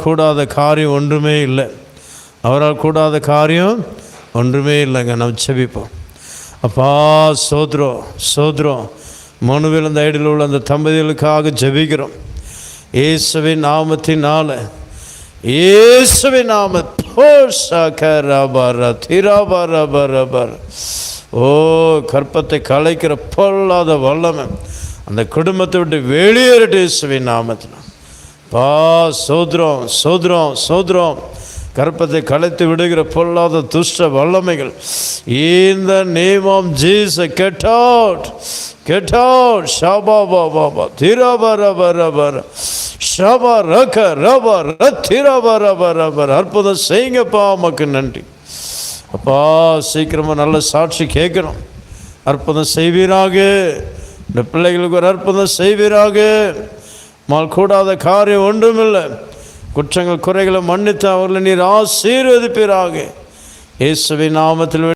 கூடாத காரியம் ஒன்றுமே இல்லை. அவரால் கூடாத காரியம் ஒன்றுமே இல்லைங்க. நம்ம செபிப்போம். அப்பா சோத்ரம் சோத்ரம் மனுவில் அந்த ஐடியில் உள்ள அந்த தம்பதிகளுக்காக ஜெபிக்கிறோம். இயேசுவின் நாமத்தினால, இயேசுவின் நாம ஓ கற்பத்தை கலைக்கிற பொல்லாத வல்லமை அந்த குடும்பத்தை விட்டு வெளியேறட்டு இயேசுவின் நாமத்தில். பா சோத்ரம் சோத்ரம் சோத்ரம் கற்பத்தை கலைத்து விடுகிற பொல்லாத துஷ்ட வல்லமைகள் இந்த name of Jesus get out, get out. ஷபா பாபா திரபரபரபர ஷபா ரக ரப ரத்திரபரபரபர. அற்புதம் செய்யுங்கப்பா, உமக்கு நன்றி அப்பா. சீக்கிரமாக நல்ல சாட்சி கேட்கணும். அற்புதம் செய்வீராக, இந்த பிள்ளைகளுக்கு ஒரு அற்புதம் செய்வீராக. மால் கூடாத காரியம் ஒன்றுமில்லை. குற்றங்கள் குறைகளை மன்னித்து அவர்களை நீர் ஆசீர்வதிப்பீராக. இயேசுவின் நாமத்தில்